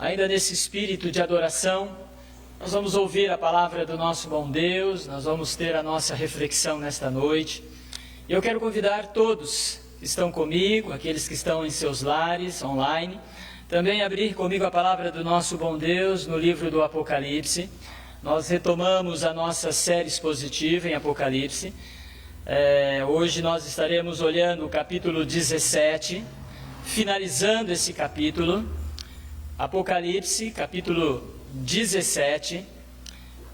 ainda nesse espírito de adoração, nós vamos ouvir a palavra do nosso bom Deus, nós vamos ter a nossa reflexão nesta noite. E eu quero convidar todos que estão comigo, aqueles que estão em seus lares, online, também abrir comigo a palavra do nosso bom Deus no livro do Apocalipse. Nós retomamos a nossa série expositiva em Apocalipse. Hoje nós estaremos olhando o capítulo 17, finalizando esse capítulo, Apocalipse, capítulo 17.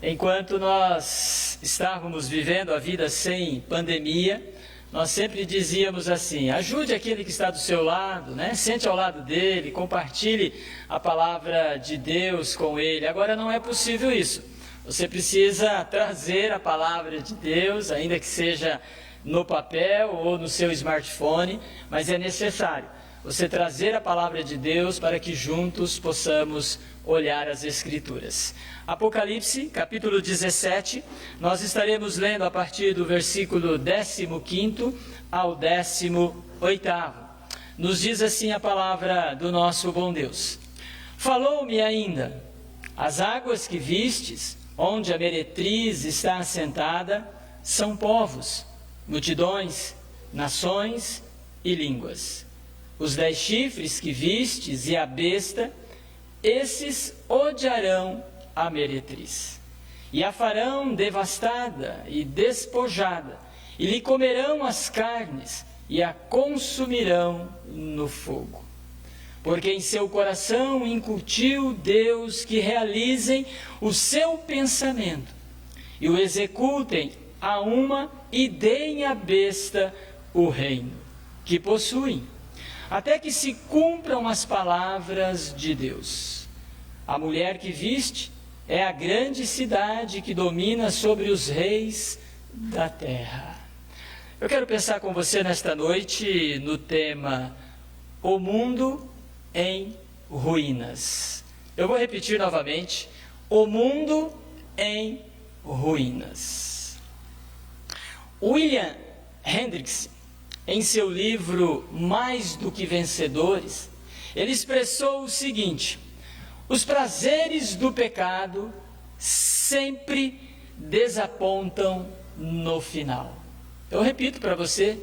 Enquanto nós estávamos vivendo a vida sem pandemia, nós sempre dizíamos assim: ajude aquele que está do seu lado, né? Sente ao lado dele, compartilhe a palavra de Deus com ele. Agora não é possível isso. Você precisa trazer a palavra de Deus, ainda que seja no papel ou no seu smartphone, mas é necessário você trazer a palavra de Deus para que juntos possamos olhar as Escrituras. Apocalipse, capítulo 17, nós estaremos lendo a partir do versículo 15º ao 18º. Nos diz assim a palavra do nosso bom Deus: falou-me ainda, as águas que vistes, onde a meretriz está assentada, são povos, multidões, nações e línguas. Os 10 chifres que vistes e a besta, esses odiarão a meretriz, e a farão devastada e despojada, e lhe comerão as carnes, e a consumirão no fogo. Porque em seu coração incutiu Deus que realizem o seu pensamento, e o executem a uma e deem à besta o reino que possuem, até que se cumpram as palavras de Deus. A mulher que viste é a grande cidade que domina sobre os reis da terra. Eu quero pensar com você nesta noite no tema O Mundo em Ruínas. Eu vou repetir novamente: O Mundo em Ruínas. William Hendricks, em seu livro Mais do que Vencedores, ele expressou o seguinte: os prazeres do pecado sempre desapontam no final. Eu repito para você: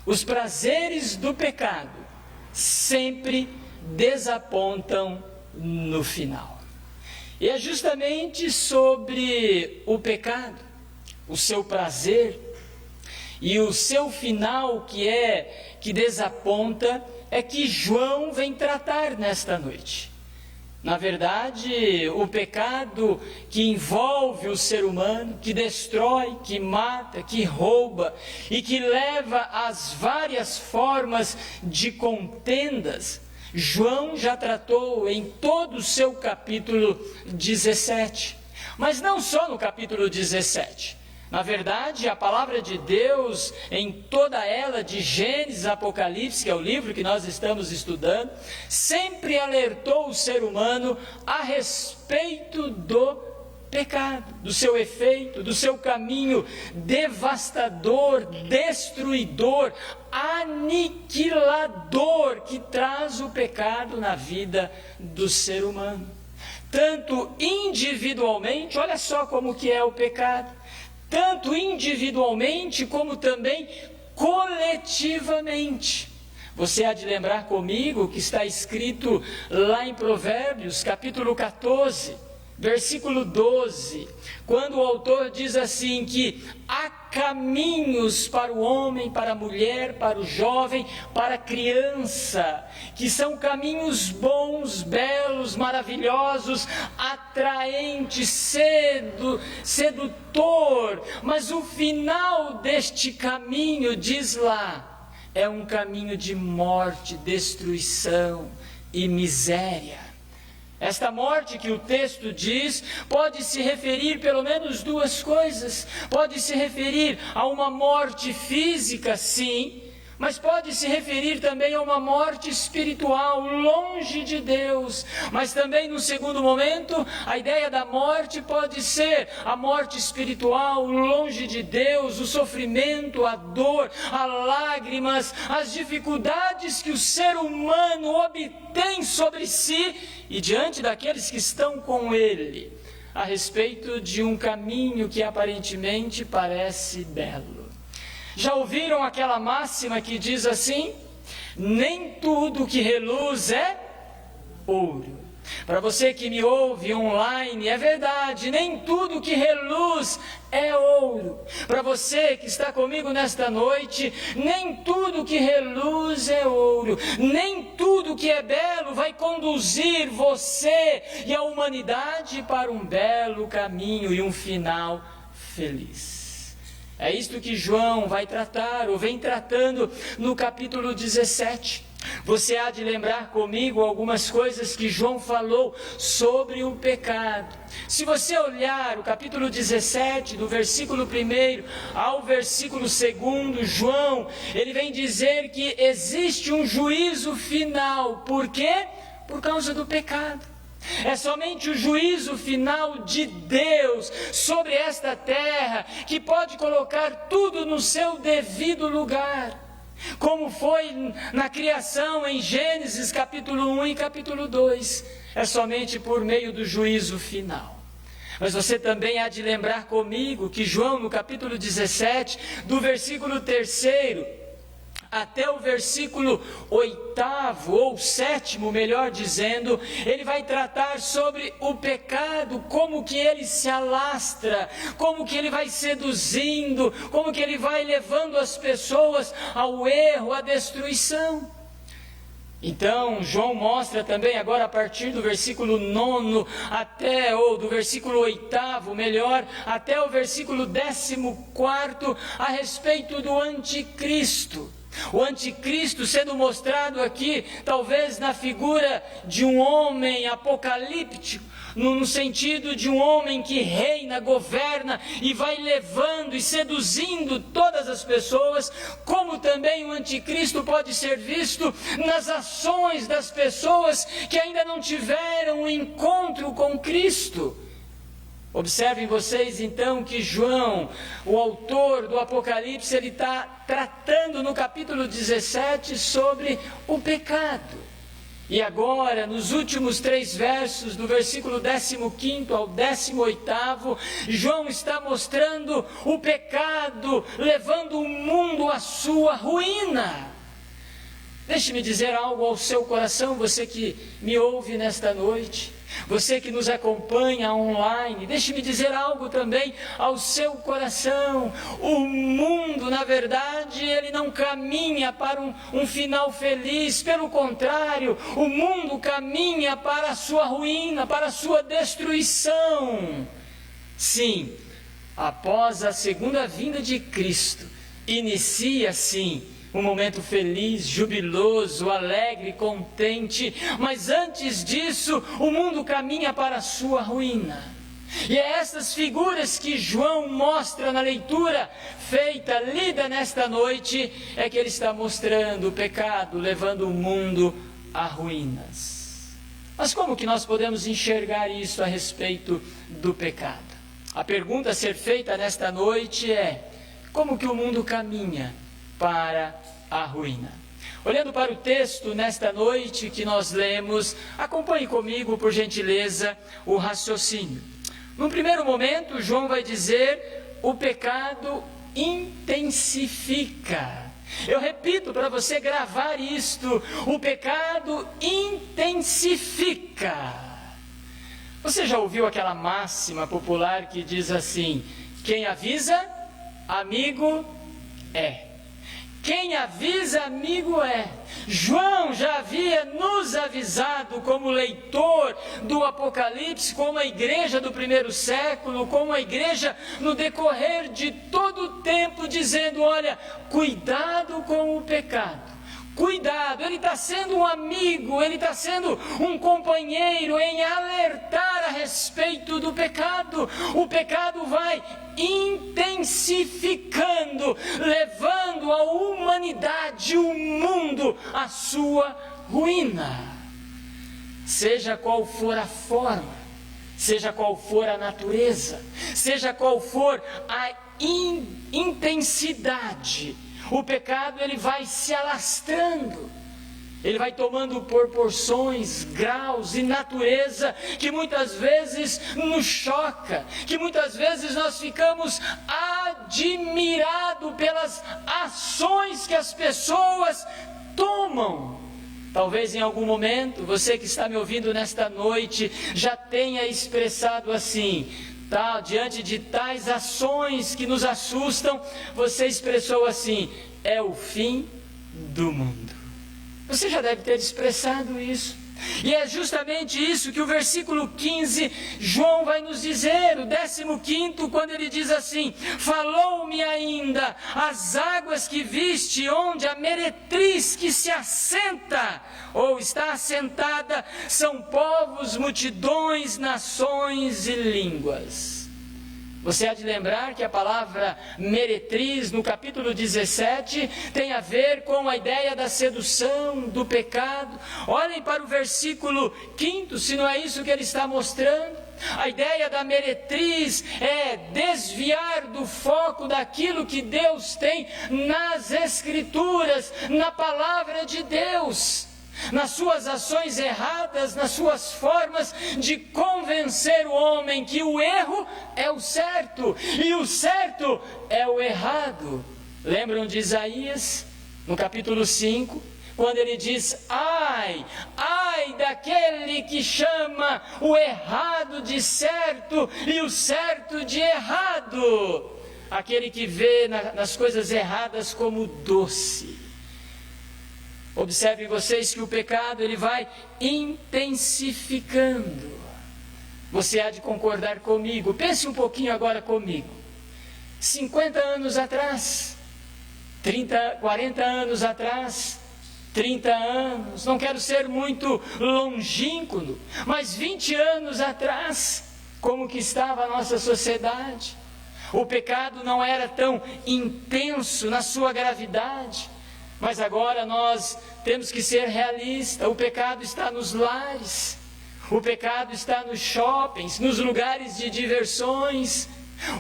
os prazeres do pecado sempre desapontam no final. E é justamente sobre o pecado, o seu prazer e o seu final que desaponta, é que João vem tratar nesta noite. Na verdade, o pecado que envolve o ser humano, que destrói, que mata, que rouba e que leva às várias formas de contendas, João já tratou em todo o seu capítulo 17. Mas não só no capítulo 17. Na verdade, a palavra de Deus, em toda ela, de Gênesis a Apocalipse, que é o livro que nós estamos estudando, sempre alertou o ser humano a respeito do pecado, do seu efeito, do seu caminho devastador, destruidor, aniquilador, que traz o pecado na vida do ser humano. Tanto individualmente, olha só como que é o pecado, tanto individualmente como também coletivamente. Você há de lembrar comigo que está escrito lá em Provérbios, capítulo 14, versículo 12, quando o autor diz assim que há caminhos para o homem, para a mulher, para o jovem, para a criança, que são caminhos bons, belos, maravilhosos, atraentes, sedutor, mas o final deste caminho, diz lá, é um caminho de morte, destruição e miséria. Esta morte que o texto diz pode se referir pelo menos duas coisas. Pode se referir a uma morte física, sim, mas pode se referir também a uma morte espiritual, longe de Deus. Mas também, no segundo momento, a ideia da morte pode ser a morte espiritual, longe de Deus, o sofrimento, a dor, as lágrimas, as dificuldades que o ser humano obtém sobre si e diante daqueles que estão com ele, a respeito de um caminho que aparentemente parece belo. Já ouviram aquela máxima que diz assim: nem tudo que reluz é ouro. Para você que me ouve online, é verdade, nem tudo que reluz é ouro. Para você que está comigo nesta noite, nem tudo que reluz é ouro. Nem tudo que é belo vai conduzir você e a humanidade para um belo caminho e um final feliz. É isto que João vai tratar, ou vem tratando no capítulo 17. Você há de lembrar comigo algumas coisas que João falou sobre o pecado. Se você olhar o capítulo 17, do versículo 1 ao versículo 2, João, ele vem dizer que existe um juízo final. Por quê? Por causa do pecado. É somente o juízo final de Deus sobre esta terra que pode colocar tudo no seu devido lugar. Como foi na criação em Gênesis capítulo 1 e capítulo 2. É somente por meio do juízo final. Mas você também há de lembrar comigo que João, no capítulo 17, do versículo 3 até o versículo 8º, ou 7º, melhor dizendo, ele vai tratar sobre o pecado, como que ele se alastra, como que ele vai seduzindo, como que ele vai levando as pessoas ao erro, à destruição. Então, João mostra também agora a partir do versículo 9 até, ou do versículo 8º, melhor, até o versículo 14º, a respeito do anticristo. O anticristo sendo mostrado aqui, talvez na figura de um homem apocalíptico, no sentido de um homem que reina, governa e vai levando e seduzindo todas as pessoas, como também o anticristo pode ser visto nas ações das pessoas que ainda não tiveram um encontro com Cristo. Observem vocês então que João, o autor do Apocalipse, ele está tratando no capítulo 17 sobre o pecado. E agora, nos últimos 3 versos, do versículo 15º ao 18º, João está mostrando o pecado levando o mundo à sua ruína. Deixe-me dizer algo ao seu coração, você que me ouve nesta noite, você que nos acompanha online, deixe-me dizer algo também ao seu coração. O mundo, na verdade, ele não caminha para um final feliz, pelo contrário, o mundo caminha para a sua ruína, para a sua destruição. Sim, após a segunda vinda de Cristo, inicia sim um momento feliz, jubiloso, alegre, contente, mas antes disso, o mundo caminha para a sua ruína. E é essas figuras que João mostra na leitura feita, lida nesta noite, é que ele está mostrando o pecado, levando o mundo a ruínas. Mas como que nós podemos enxergar isso a respeito do pecado? A pergunta a ser feita nesta noite é: como que o mundo caminha para a ruína? Olhando para o texto nesta noite que nós lemos, acompanhe comigo, por gentileza, o raciocínio. Num primeiro momento, João vai dizer: o pecado intensifica. Eu repito para você gravar isto: o pecado intensifica. Você já ouviu aquela máxima popular que diz assim: quem avisa, amigo é. Quem avisa, amigo é. João já havia nos avisado como leitor do Apocalipse, como a igreja do primeiro século, como a igreja no decorrer de todo o tempo, dizendo: olha, cuidado com o pecado. Cuidado, ele está sendo um amigo, ele está sendo um companheiro em alertar a respeito do pecado. O pecado vai intensificando, levando levando a humanidade, o mundo, à sua ruína. Seja qual for a forma, seja qual for a natureza, seja qual for a intensidade, o pecado ele vai se alastrando, ele vai tomando proporções, graus e natureza que muitas vezes nos choca, que muitas vezes nós ficamos admirados pelas ações que as pessoas tomam. Talvez em algum momento, você que está me ouvindo nesta noite, já tenha expressado assim, diante de tais ações que nos assustam, você expressou assim, é o fim do mundo. Você já deve ter expressado isso. E é justamente isso que o versículo 15, João vai nos dizer, o 15º, quando ele diz assim, falou-me ainda, as águas que viste, onde a meretriz que se assenta, ou está assentada, são povos, multidões, nações e línguas. Você há de lembrar que a palavra meretriz, no capítulo 17, tem a ver com a ideia da sedução, do pecado. Olhem para o versículo 5, se não é isso que ele está mostrando. A ideia da meretriz é desviar do foco daquilo que Deus tem nas Escrituras, na palavra de Deus. Nas suas ações erradas, nas suas formas de convencer o homem que o erro é o certo e o certo é o errado. Lembram de Isaías, no capítulo 5, quando ele diz, ai daquele que chama o errado de certo e o certo de errado, aquele que vê nas coisas erradas como doce. Observem vocês que o pecado ele vai intensificando. Você há de concordar comigo. Pense um pouquinho agora comigo. 50 anos atrás, 40 anos atrás, 30 anos, não quero ser muito longínquo, mas 20 anos atrás, como que estava a nossa sociedade? O pecado não era tão intenso na sua gravidade. Mas agora nós temos que ser realistas, o pecado está nos lares, o pecado está nos shoppings, nos lugares de diversões,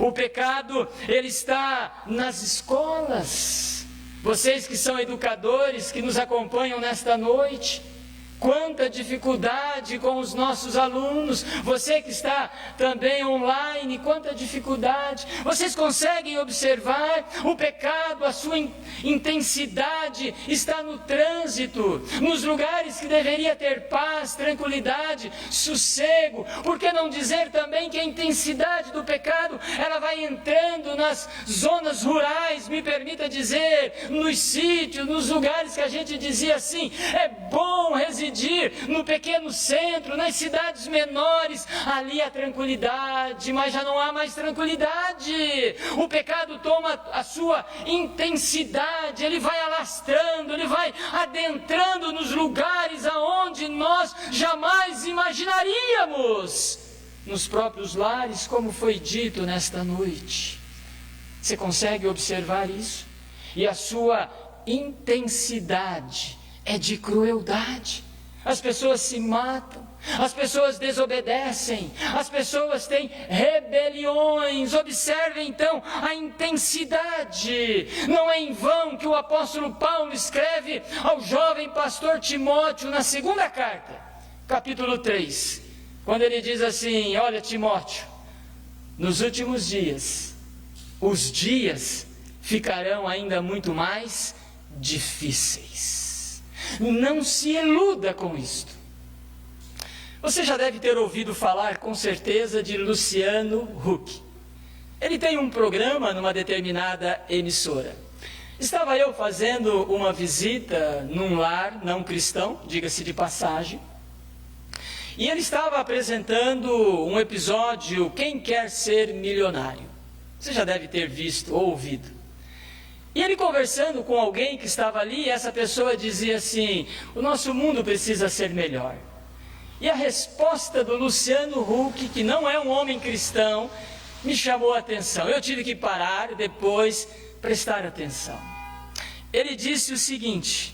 o pecado ele está nas escolas. Vocês que são educadores, que nos acompanham nesta noite, quanta dificuldade com os nossos alunos. Você que está também online, quanta dificuldade. Vocês conseguem observar o pecado, a sua intensidade está no trânsito, nos lugares que deveria ter paz, tranquilidade, sossego. Por que não dizer também que a intensidade do pecado, ela vai entrando nas zonas rurais, me permita dizer, nos sítios, nos lugares que a gente dizia assim, é bom residir no pequeno centro, nas cidades menores, ali há tranquilidade, mas já não há mais tranquilidade. O pecado toma a sua intensidade, ele vai alastrando, ele vai adentrando nos lugares aonde nós jamais imaginaríamos, nos próprios lares, como foi dito nesta noite. Você consegue observar isso? E a sua intensidade é de crueldade. As pessoas se matam, as pessoas desobedecem, as pessoas têm rebeliões. Observe então a intensidade. Não é em vão que o apóstolo Paulo escreve ao jovem pastor Timóteo na segunda carta, capítulo 3, quando ele diz assim, olha Timóteo, nos últimos dias, os dias ficarão ainda muito mais difíceis. Não se iluda com isto. Você já deve ter ouvido falar, com certeza, de Luciano Huck. Ele tem um programa numa determinada emissora. Estava eu fazendo uma visita num lar não cristão, diga-se de passagem, e ele estava apresentando um episódio, Quem Quer Ser Milionário. Você já deve ter visto ou ouvido. E ele conversando com alguém que estava ali, essa pessoa dizia assim, o nosso mundo precisa ser melhor. E a resposta do Luciano Huck, que não é um homem cristão, me chamou a atenção. Eu tive que parar e depois prestar atenção. ele disse o seguinte: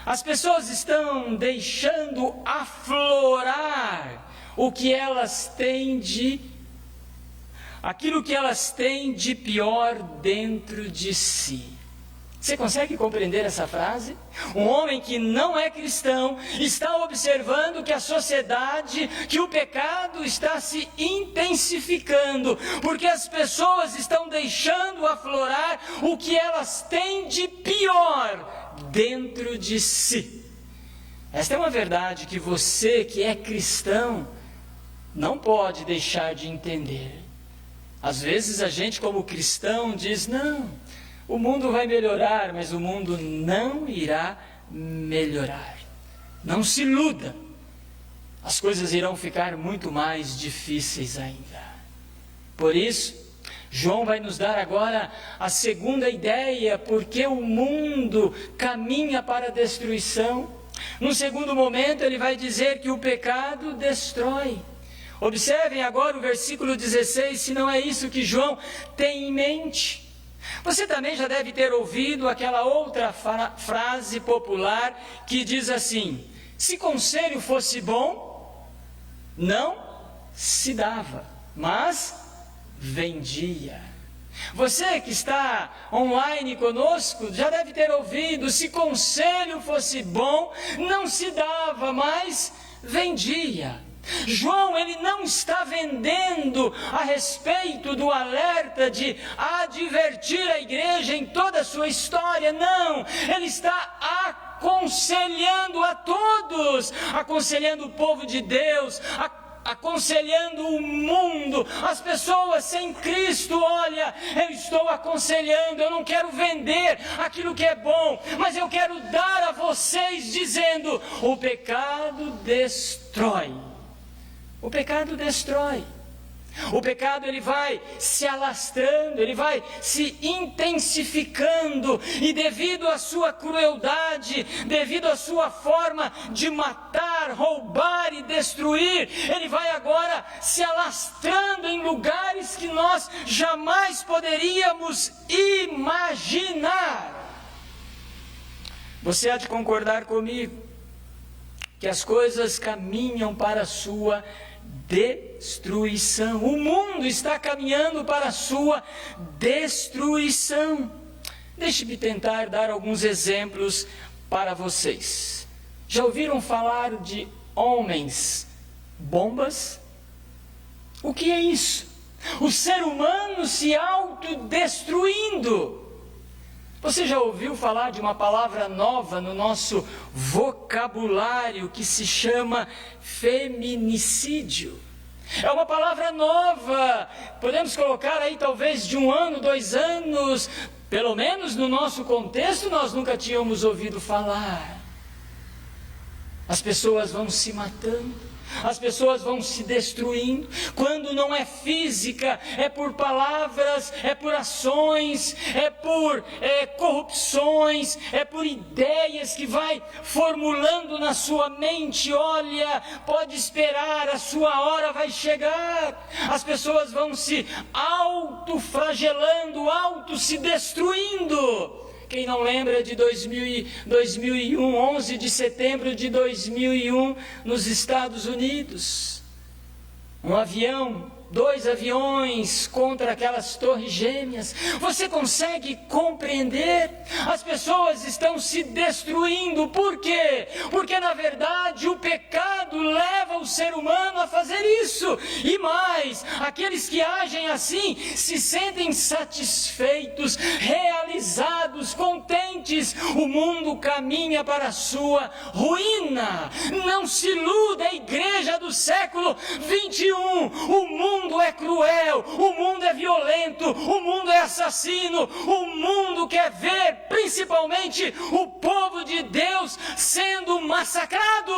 as pessoas estão deixando aflorar aquilo que elas têm de pior dentro de si. Você consegue compreender essa frase? Um homem que não é cristão está observando que a sociedade, que o pecado está se intensificando, porque as pessoas estão deixando aflorar o que elas têm de pior dentro de si. Esta é uma verdade que você, que é cristão, não pode deixar de entender. Às vezes a gente, como cristão, diz: não, o mundo vai melhorar, mas o mundo não irá melhorar. Não se iluda, as coisas irão ficar muito mais difíceis ainda. Por isso, João vai nos dar agora a segunda ideia, porque o mundo caminha para a destruição. No segundo momento, ele vai dizer que o pecado destrói. Observem agora o versículo 16, se não é isso que João tem em mente. Você também já deve ter ouvido aquela outra frase popular que diz assim: se conselho fosse bom, não se dava, mas vendia. Você que está online conosco já deve ter ouvido: se conselho fosse bom, não se dava, mas vendia. João, ele não está vendendo a respeito do alerta de advertir a igreja em toda a sua história, não. Ele está aconselhando a todos, aconselhando o povo de Deus, aconselhando o mundo, as pessoas sem Cristo. Olha, eu estou aconselhando, eu não quero vender aquilo que é bom, mas eu quero dar a vocês dizendo: o pecado destrói. O pecado destrói. O pecado, ele vai se alastrando, ele vai se intensificando, e devido à sua crueldade, devido à sua forma de matar, roubar e destruir, ele vai agora se alastrando em lugares que nós jamais poderíamos imaginar. Você há de concordar comigo que as coisas caminham para a sua destruição. O mundo está caminhando para a sua destruição. Deixe-me tentar dar alguns exemplos para vocês. Já ouviram falar de homens bombas? O que é isso? O ser humano se autodestruindo. Você já ouviu falar de uma palavra nova no nosso vocabulário que se chama feminicídio? É uma palavra nova, podemos colocar aí talvez de 1 ano, 2 anos, pelo menos no nosso contexto nós nunca tínhamos ouvido falar. As pessoas vão se matando, as pessoas vão se destruindo. Quando não é física, é por palavras, é por ações, é por corrupções, é por ideias que vai formulando na sua mente. Olha, pode esperar, a sua hora vai chegar. As pessoas vão se autoflagelando, se destruindo. Quem não lembra de 2001, 11 de setembro de 2001, nos Estados Unidos? Um avião, 2 aviões contra aquelas torres gêmeas. Você consegue compreender? As pessoas estão se destruindo. Por quê? Porque na verdade o pecado leva o ser humano a fazer isso. E mais, aqueles que agem assim se sentem satisfeitos, realizados, contentes. O mundo caminha para a sua ruína. Não se iluda, igreja do século 21. O mundo é cruel, o mundo é violento, o mundo é assassino, o mundo quer ver principalmente o povo de Deus sendo massacrado.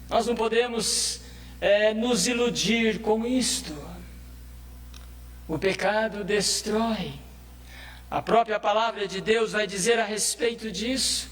Nós não podemos nos iludir com isto. O pecado destrói. A própria palavra de Deus vai dizer a respeito disso.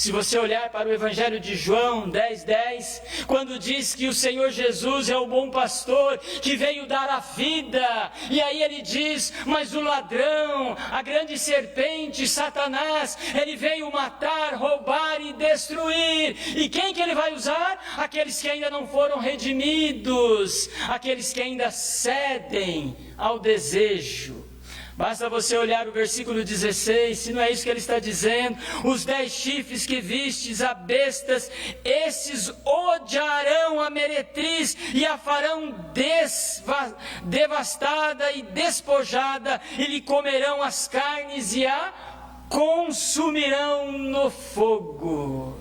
Se você olhar para o Evangelho de João 10:10, quando diz que o Senhor Jesus é o bom pastor que veio dar a vida, e aí ele diz, mas o ladrão, a grande serpente, Satanás, ele veio matar, roubar e destruir. E quem que ele vai usar? Aqueles que ainda não foram redimidos, aqueles que ainda cedem ao desejo. Basta você olhar o versículo 16, se não é isso que ele está dizendo: os 10 chifres que vistes a bestas, esses odiarão a meretriz e a farão devastada e despojada, e lhe comerão as carnes e a consumirão no fogo.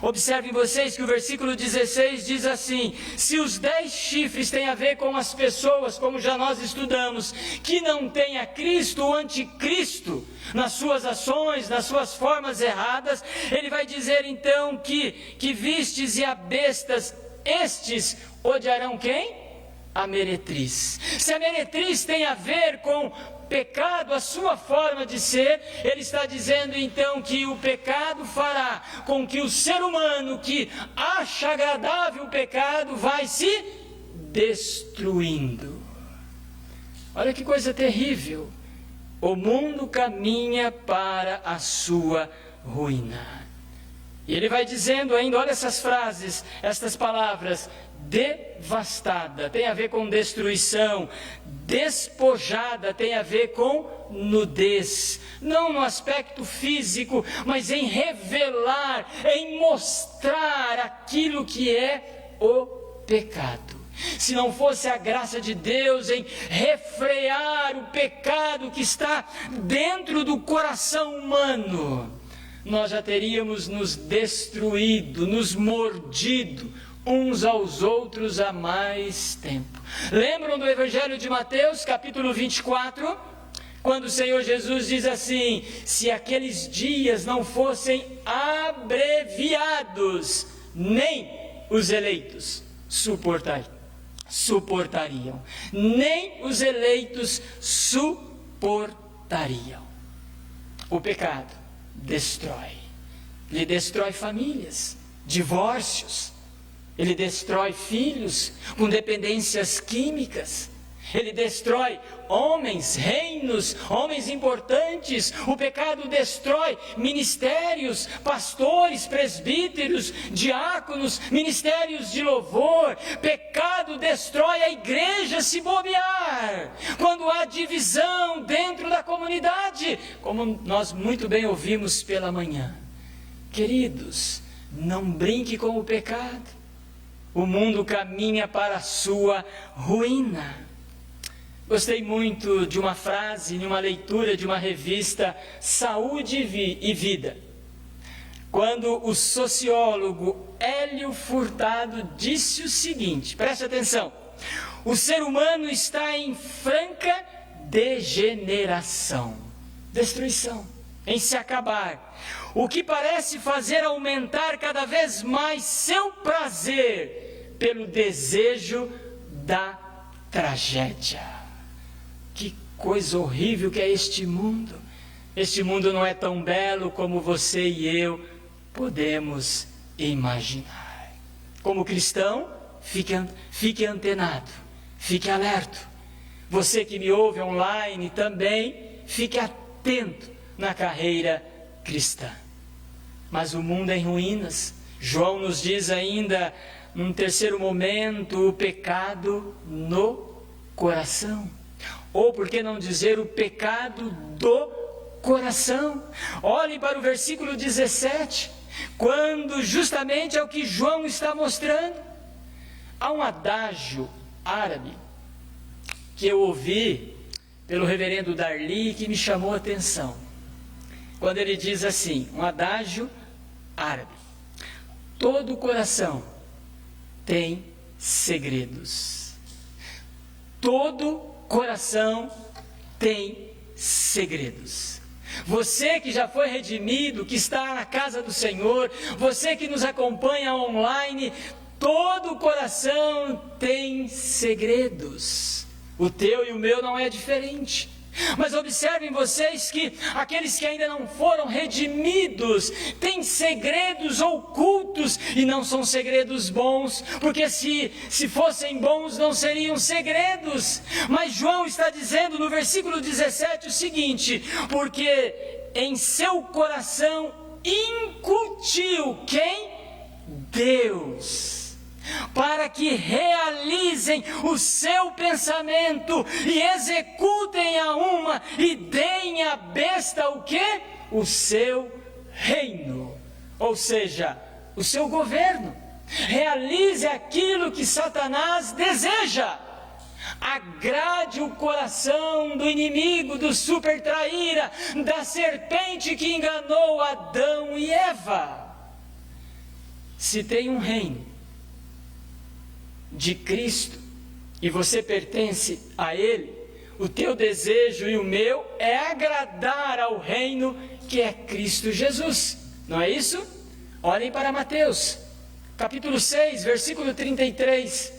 Observem vocês que o versículo 16 diz assim: se os 10 chifres têm a ver com as pessoas, como já nós estudamos, que não têm a Cristo, o anticristo, nas suas ações, nas suas formas erradas, ele vai dizer então que vistes e a bestas, estes odiarão quem? A meretriz. Se a meretriz tem a ver com pecado, a sua forma de ser, ele está dizendo então que o pecado fará com que o ser humano que acha agradável o pecado vai se destruindo. Olha que coisa terrível. O mundo caminha para a sua ruína. E ele vai dizendo ainda, olha essas frases, estas palavras: devastada tem a ver com destruição, despojada tem a ver com nudez, não no aspecto físico, mas em revelar, em mostrar aquilo que é o pecado. Se não fosse a graça de Deus em refrear o pecado que está dentro do coração humano, nós já teríamos nos destruído, nos mordido uns aos outros há mais tempo. Lembram do Evangelho de Mateus, capítulo 24? Quando o Senhor Jesus diz assim: se aqueles dias não fossem abreviados, nem os eleitos suportariam. Nem os eleitos suportariam. O pecado destrói. Ele destrói famílias, divórcios. Ele destrói filhos com dependências químicas. Ele destrói homens, reinos, homens importantes. O pecado destrói ministérios, pastores, presbíteros, diáconos, ministérios de louvor. Pecado destrói a igreja, se bobear, quando há divisão dentro da comunidade, como nós muito bem ouvimos pela manhã. Queridos, não brinque com o pecado. O mundo caminha para a sua ruína. Gostei muito de uma frase, em uma leitura de uma revista, Saúde e Vida, quando o sociólogo Hélio Furtado disse o seguinte, preste atenção: o ser humano está em franca degeneração, destruição, em se acabar, o que parece fazer aumentar cada vez mais seu prazer pelo desejo da tragédia. Que coisa horrível que é este mundo. Este mundo não é tão belo como você e eu podemos imaginar. Como cristão, fique antenado, fique alerta. Você que me ouve online também, fique atento na carreira cristã. Mas o mundo é em ruínas. João nos diz ainda, num terceiro momento, o pecado no coração. Ou por que não dizer o pecado do coração? Olhem para o versículo 17, quando justamente é o que João está mostrando. Há um adágio árabe que eu ouvi pelo reverendo Darli que me chamou a atenção. Quando ele diz assim, um adágio árabe: todo coração tem segredos. Todo coração tem segredos. Você que já foi redimido, que está na casa do Senhor, você que nos acompanha online, todo coração tem segredos. O teu e o meu não é diferente. Mas observem vocês que aqueles que ainda não foram redimidos têm segredos ocultos, e não são segredos bons, porque se fossem bons não seriam segredos. Mas João está dizendo no versículo 17 o seguinte: porque em seu coração incutiu quem? Deus, para que realizem o seu pensamento e executem a uma e deem à besta o quê? O seu reino, ou seja, o seu governo. Realize aquilo que Satanás deseja. Agrade o coração do inimigo, do supertraíra, da serpente que enganou Adão e Eva. Se tem um reino de Cristo e você pertence a Ele, o teu desejo e o meu é agradar ao reino que é Cristo Jesus, não é isso? Olhem para Mateus, capítulo 6, versículo 33,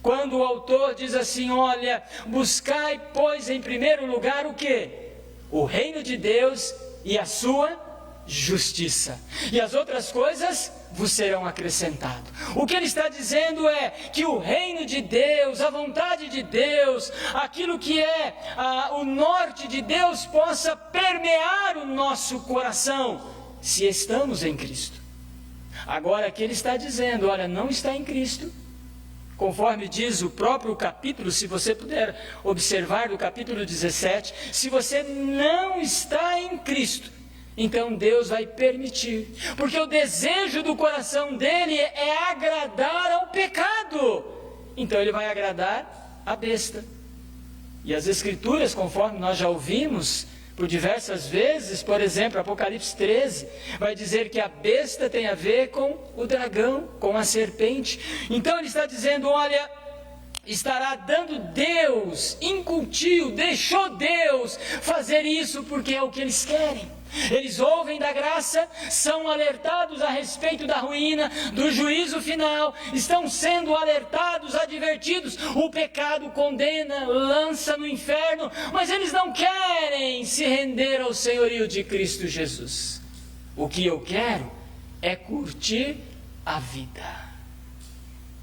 quando o autor diz assim: olha, buscai, pois, em primeiro lugar o quê? O reino de Deus e a sua justiça, e as outras coisas vos serão acrescentadas. O que ele está dizendo é que o reino de Deus, a vontade de Deus, aquilo que é o norte de Deus possa permear o nosso coração, se estamos em Cristo. Agora aqui ele está dizendo, olha, não está em Cristo, conforme diz o próprio capítulo, se você puder observar do capítulo 17, se você não está em Cristo, então Deus vai permitir, porque o desejo do coração dele é agradar ao pecado, então ele vai agradar a besta. E as Escrituras, conforme nós já ouvimos por diversas vezes, por exemplo, Apocalipse 13, vai dizer que a besta tem a ver com o dragão, com a serpente. Então ele está dizendo, olha, estará dando Deus, incutiu, deixou Deus fazer isso porque é o que eles querem. Eles ouvem da graça, são alertados a respeito da ruína, do juízo final, estão sendo alertados, advertidos, o pecado condena, lança no inferno, mas eles não querem se render ao senhorio de Cristo Jesus. O que eu quero é curtir a vida.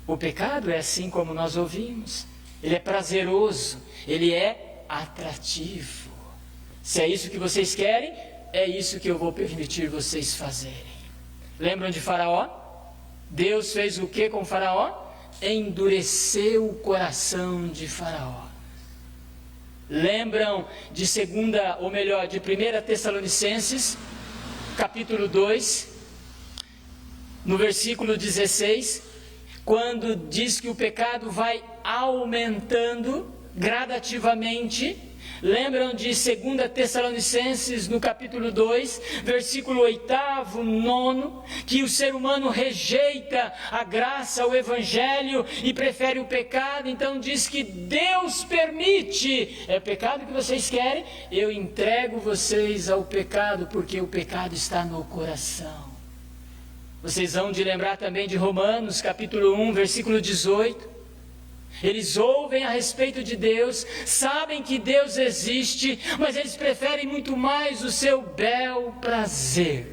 O pecado é assim como nós ouvimos, ele é prazeroso, ele é atrativo. Se é isso que vocês querem, é isso que eu vou permitir vocês fazerem. Lembram de Faraó? Deus fez o que com Faraó? Endureceu o coração de Faraó. Lembram de de 1 Tessalonicenses, capítulo 2, no versículo 16, quando diz que o pecado vai aumentando gradativamente. Lembram de 2 Tessalonicenses, no capítulo 2, versículo 8, 9, que o ser humano rejeita a graça, o evangelho e prefere o pecado, então diz que Deus permite, é o pecado que vocês querem, eu entrego vocês ao pecado, porque o pecado está no coração. Vocês vão de lembrar também de Romanos, capítulo 1, versículo 18, eles ouvem a respeito de Deus, sabem que Deus existe, mas eles preferem muito mais o seu bel prazer.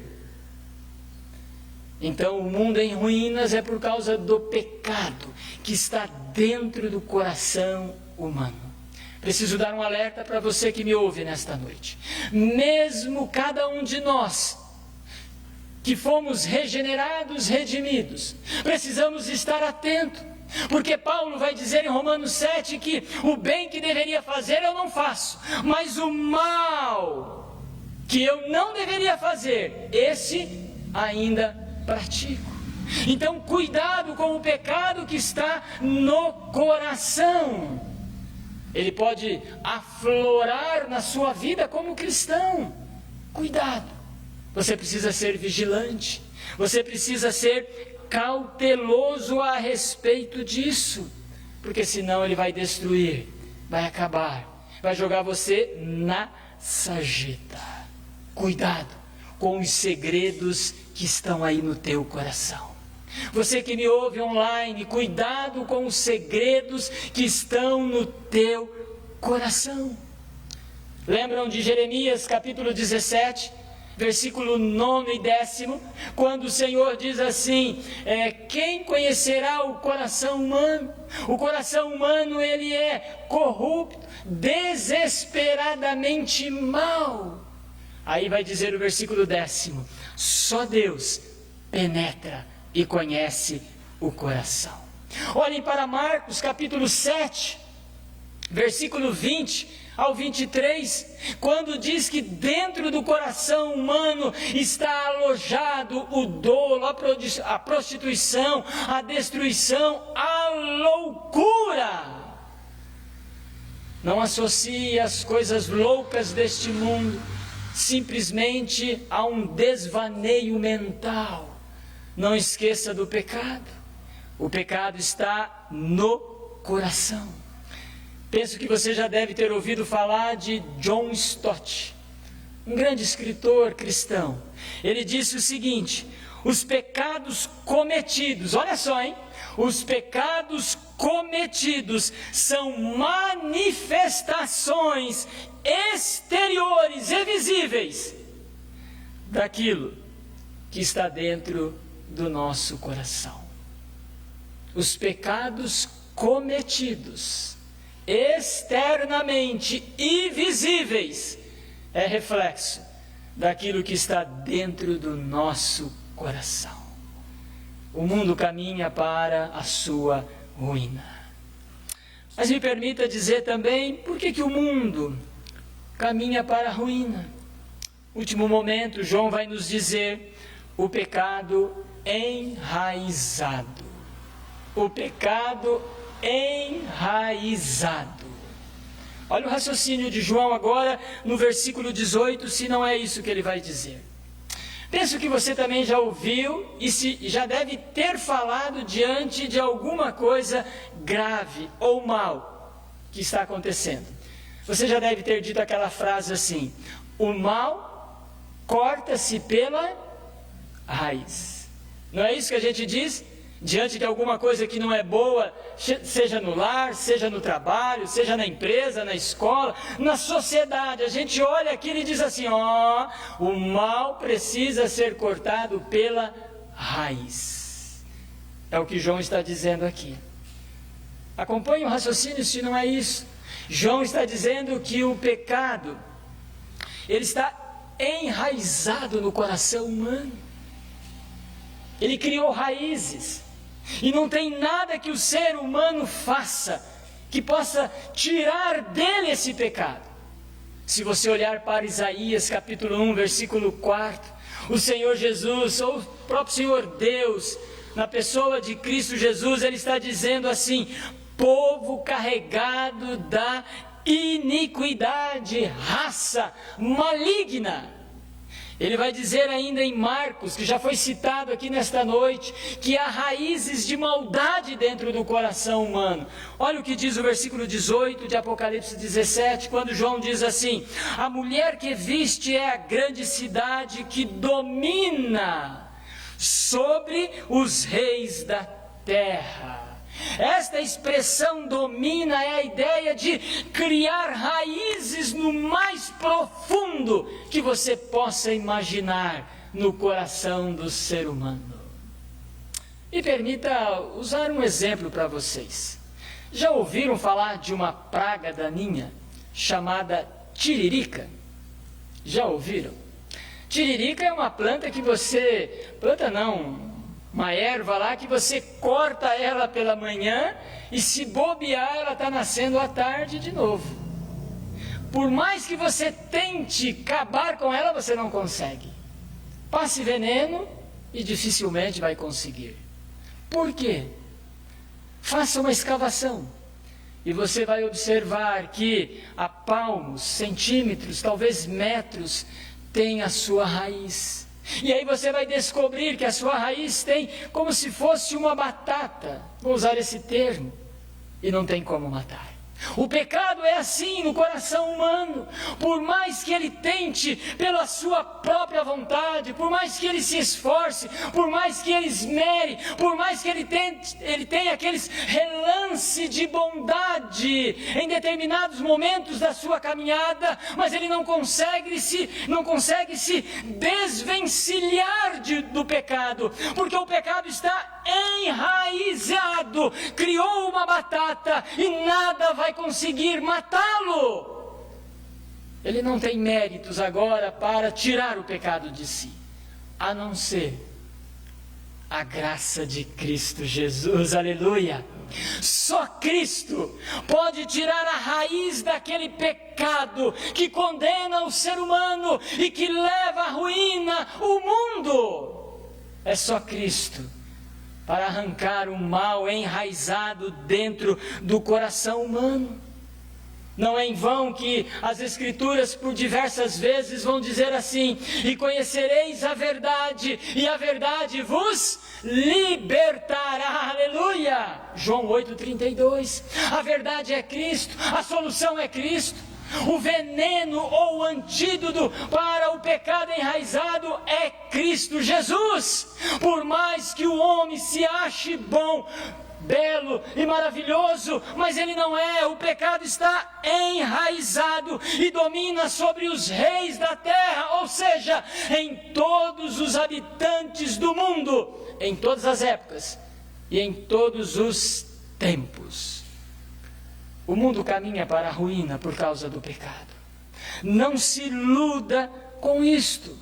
Então o mundo em ruínas é por causa do pecado que está dentro do coração humano. Preciso dar um alerta para você que me ouve nesta noite. Mesmo cada um de nós que fomos regenerados, redimidos, precisamos estar atentos. Porque Paulo vai dizer em Romanos 7 que o bem que deveria fazer eu não faço, mas o mal que eu não deveria fazer, esse ainda pratico. Então cuidado com o pecado que está no coração. Ele pode aflorar na sua vida como cristão. Cuidado, você precisa ser vigilante, você precisa ser cauteloso a respeito disso, porque senão ele vai destruir, vai acabar, vai jogar você na sarjeta. Cuidado com os segredos que estão aí no teu coração. Você que me ouve online, cuidado com os segredos que estão no teu coração. Lembram de Jeremias capítulo 17, versículo 9 e 10, quando o Senhor diz assim, quem conhecerá o coração humano? O coração humano, ele é corrupto, desesperadamente mau. Aí vai dizer o versículo 10, só Deus penetra e conhece o coração. Olhem para Marcos capítulo 7, versículo 20 ao 23, quando diz que dentro do coração humano está alojado o dolo, a prostituição, a destruição, a loucura. Não associe as coisas loucas deste mundo simplesmente a um desvaneio mental. Não esqueça do pecado. O pecado está no coração. Penso que você já deve ter ouvido falar de John Stott, um grande escritor cristão. Ele disse o seguinte: os pecados cometidos, olha só, os pecados cometidos são manifestações exteriores e visíveis daquilo que está dentro do nosso coração. Os pecados cometidos externamente e visíveis é reflexo daquilo que está dentro do nosso coração. O mundo caminha para a sua ruína. Mas me permita dizer também por que o mundo caminha para a ruína. Último momento, João vai nos dizer o pecado enraizado. O pecado enraizado. Olha o raciocínio de João agora no versículo 18, se não é isso que ele vai dizer. Penso que você também já ouviu e já deve ter falado diante de alguma coisa grave ou mal que está acontecendo. Você já deve ter dito aquela frase assim: o mal corta-se pela raiz. Não é isso que a gente diz? Diante de alguma coisa que não é boa, seja no lar, seja no trabalho, seja na empresa, na escola, na sociedade, a gente olha aquilo e diz assim: o mal precisa ser cortado pela raiz. É o que João está dizendo aqui. Acompanhe o raciocínio se não é isso. João está dizendo que o pecado, ele está enraizado no coração humano. Ele criou raízes. E não tem nada que o ser humano faça que possa tirar dele esse pecado. Se você olhar para Isaías capítulo 1, versículo 4, o Senhor Jesus, ou o próprio Senhor Deus, na pessoa de Cristo Jesus, ele está dizendo assim: povo carregado da iniquidade, raça maligna. Ele vai dizer ainda em Marcos, que já foi citado aqui nesta noite, que há raízes de maldade dentro do coração humano. Olha o que diz o versículo 18 de Apocalipse 17, quando João diz assim: a mulher que viste é a grande cidade que domina sobre os reis da terra. Esta expressão domina é a ideia de criar raízes no mais profundo que você possa imaginar no coração do ser humano. Me permita usar um exemplo para vocês. Já ouviram falar de uma praga daninha chamada tiririca? Já ouviram? Tiririca é uma planta que uma erva lá que você corta ela pela manhã e se bobear ela está nascendo à tarde de novo. Por mais que você tente acabar com ela, você não consegue. Passe veneno e dificilmente vai conseguir. Por quê? Faça uma escavação e você vai observar que a palmos, centímetros, talvez metros, tem a sua raiz. E aí você vai descobrir que a sua raiz tem como se fosse uma batata, vou usar esse termo, e não tem como matar. O pecado é assim no coração humano. Por mais que ele tente pela sua própria vontade, por mais que ele se esforce, por mais que ele esmere, por mais que ele tenha aqueles relances de bondade em determinados momentos da sua caminhada, mas ele não consegue se desvencilhar do pecado, porque o pecado está enraizado, criou uma batata e nada vai conseguir matá-lo. Ele não tem méritos agora para tirar o pecado de si, a não ser a graça de Cristo Jesus, aleluia. Só Cristo pode tirar a raiz daquele pecado que condena o ser humano e que leva à ruína o mundo. É só Cristo para arrancar o mal enraizado dentro do coração humano. Não é em vão que as Escrituras por diversas vezes vão dizer assim: e conhecereis a verdade, e a verdade vos libertará, aleluia. João 8,32, a verdade é Cristo, a solução é Cristo. O veneno ou o antídoto para o pecado enraizado é Cristo Jesus. Por mais que o homem se ache bom, belo e maravilhoso, mas ele não é. O pecado está enraizado e domina sobre os reis da terra, ou seja, em todos os habitantes do mundo, em todas as épocas e em todos os tempos. O mundo caminha para a ruína por causa do pecado. Não se iluda com isto.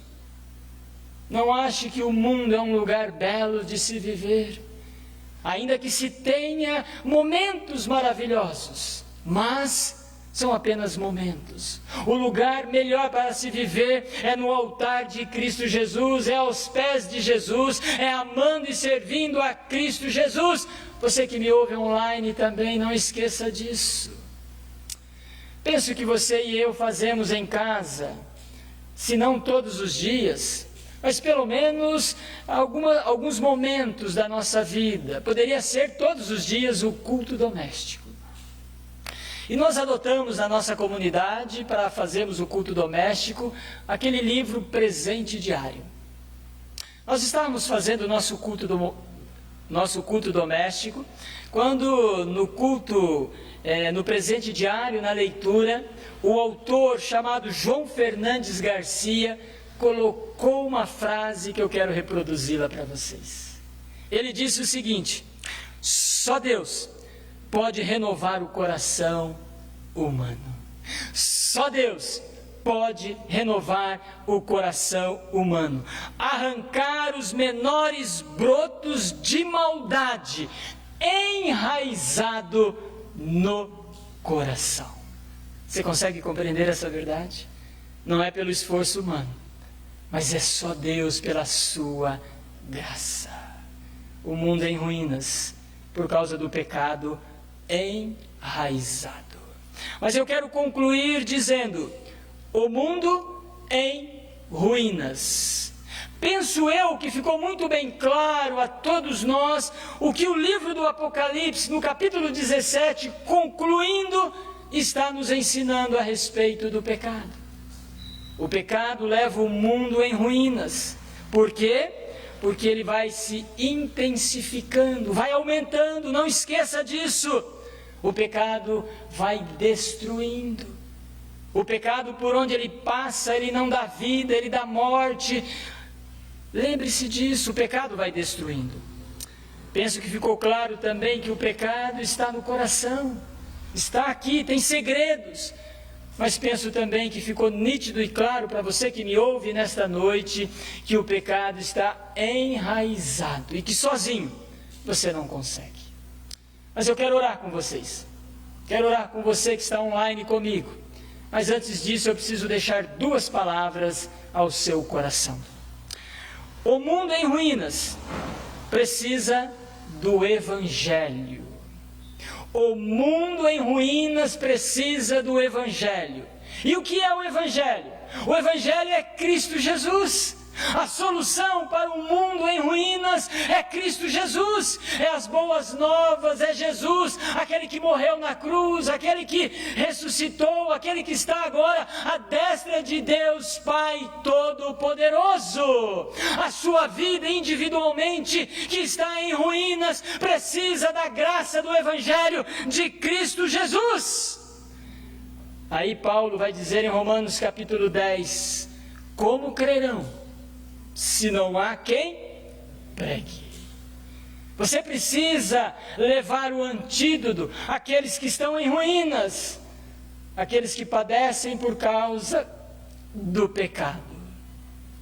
Não ache que o mundo é um lugar belo de se viver, ainda que se tenha momentos maravilhosos, mas são apenas momentos. O lugar melhor para se viver é no altar de Cristo Jesus, é aos pés de Jesus, é amando e servindo a Cristo Jesus. Você que me ouve online também, não esqueça disso. Penso que você e eu fazemos em casa, se não todos os dias, mas pelo menos alguns momentos da nossa vida. Poderia ser todos os dias o culto doméstico. E nós adotamos na nossa comunidade, para fazermos o culto doméstico, aquele livro Presente Diário. Nós estávamos fazendo o nosso culto doméstico, quando no culto, no Presente Diário, na leitura, o autor chamado João Fernandes Garcia colocou uma frase que eu quero reproduzi-la para vocês. Ele disse o seguinte: só Deus pode renovar o coração humano. Só Deus pode renovar o coração humano, arrancar os menores brotos de maldade enraizado no coração. Você consegue compreender essa verdade? Não é pelo esforço humano, mas é só Deus pela sua graça. O mundo é em ruínas por causa do pecado enraizado. Mas eu quero concluir dizendo: o mundo em ruínas. Penso eu que ficou muito bem claro a todos nós o que o livro do Apocalipse, no capítulo 17, concluindo, está nos ensinando a respeito do pecado. O pecado leva o mundo em ruínas. Por quê? Porque ele vai se intensificando, vai aumentando, não esqueça disso. O pecado vai destruindo. O pecado, por onde ele passa, ele não dá vida, ele dá morte. Lembre-se disso, o pecado vai destruindo. Penso que ficou claro também que o pecado está no coração. Está aqui, tem segredos. Mas penso também que ficou nítido e claro para você que me ouve nesta noite, que o pecado está enraizado e que sozinho você não consegue. Mas eu quero orar com vocês. Quero orar com você que está online comigo. Mas antes disso eu preciso deixar duas palavras ao seu coração. O mundo em ruínas precisa do Evangelho. O mundo em ruínas precisa do Evangelho. E o que é o Evangelho? O Evangelho é Cristo Jesus. A solução para um mundo em ruínas é Cristo Jesus, é as boas novas, é Jesus, aquele que morreu na cruz, aquele que ressuscitou, aquele que está agora à destra de Deus Pai Todo-Poderoso. A sua vida individualmente, que está em ruínas, precisa da graça do Evangelho de Cristo Jesus. Aí Paulo vai dizer em Romanos capítulo 10, como crerão se não há quem pregue? Você precisa levar o antídoto àqueles que estão em ruínas, aqueles que padecem por causa do pecado.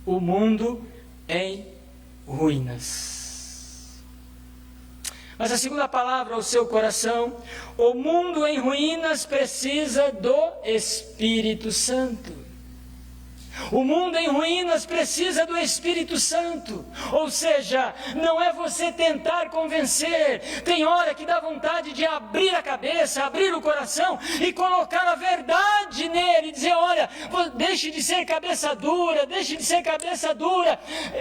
O mundo em ruínas. Mas a segunda palavra ao seu coração: o mundo em ruínas precisa do Espírito Santo. O mundo em ruínas precisa do Espírito Santo. Ou seja, não é você tentar convencer. Tem hora que dá vontade de abrir a cabeça, abrir o coração e colocar a verdade nele. Dizer, olha, deixe de ser cabeça dura, deixe de ser cabeça dura.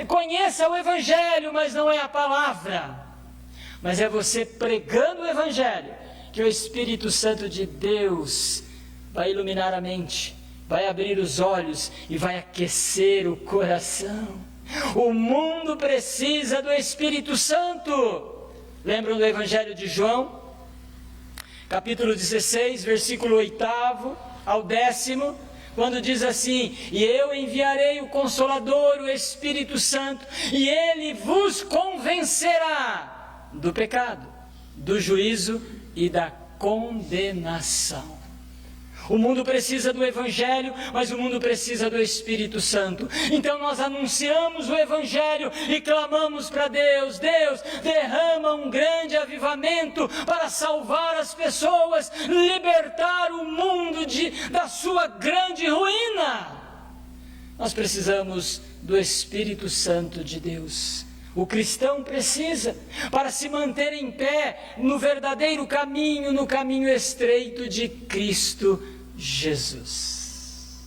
Conheça o Evangelho, mas não é a palavra. Mas é você pregando o Evangelho que o Espírito Santo de Deus vai iluminar a mente, vai abrir os olhos e vai aquecer o coração. O mundo precisa do Espírito Santo. Lembram do Evangelho de João? Capítulo 16, versículo 8º ao 10º, quando diz assim: e eu enviarei o Consolador, o Espírito Santo, e ele vos convencerá do pecado, do juízo e da condenação. O mundo precisa do Evangelho, mas o mundo precisa do Espírito Santo. Então nós anunciamos o Evangelho e clamamos para Deus: Deus, derrama um grande avivamento para salvar as pessoas, libertar o mundo da sua grande ruína. Nós precisamos do Espírito Santo de Deus. O cristão precisa para se manter em pé no verdadeiro caminho, no caminho estreito de Cristo Jesus.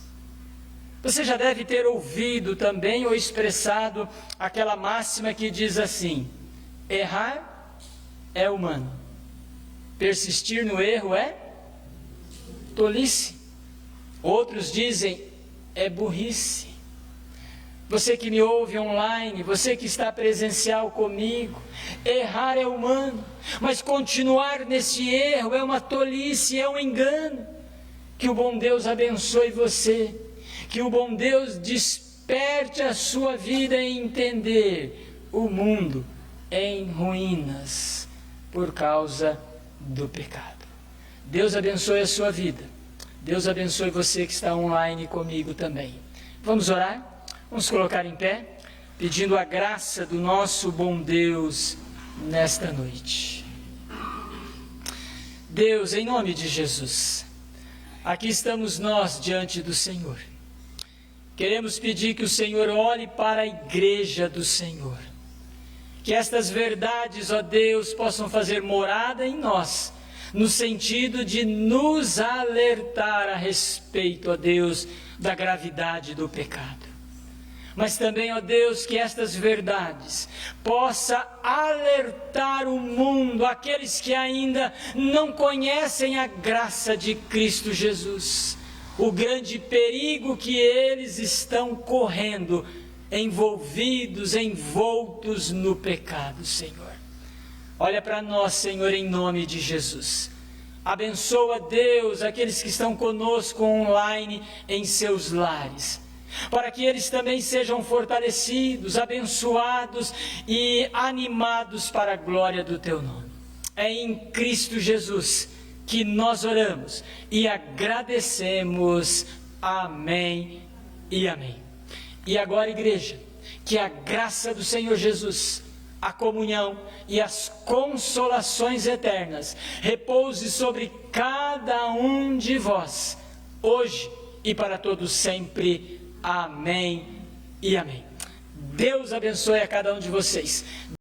Você já deve ter ouvido também ou expressado aquela máxima que diz assim: errar é humano, persistir no erro é tolice. Outros dizem é burrice. Você que me ouve online, você que está presencial comigo, errar é humano, mas continuar nesse erro é uma tolice, é um engano. Que o bom Deus abençoe você, que o bom Deus desperte a sua vida em entender o mundo em ruínas por causa do pecado. Deus abençoe a sua vida, Deus abençoe você que está online comigo também. Vamos orar? Vamos colocar em pé, pedindo a graça do nosso bom Deus nesta noite. Deus, em nome de Jesus, aqui estamos nós diante do Senhor. Queremos pedir que o Senhor olhe para a igreja do Senhor. Que estas verdades, ó Deus, possam fazer morada em nós, no sentido de nos alertar a respeito, ó Deus, da gravidade do pecado. Mas também, ó Deus, que estas verdades possa alertar o mundo, aqueles que ainda não conhecem a graça de Cristo Jesus, o grande perigo que eles estão correndo, envolvidos, envoltos no pecado, Senhor. Olha para nós, Senhor, em nome de Jesus. Abençoa, Deus, aqueles que estão conosco online em seus lares, para que eles também sejam fortalecidos, abençoados e animados para a glória do Teu nome. É em Cristo Jesus que nós oramos e agradecemos. Amém e amém. E agora, igreja, que a graça do Senhor Jesus, a comunhão e as consolações eternas repouse sobre cada um de vós, hoje e para todos sempre. Amém e amém. Deus abençoe a cada um de vocês.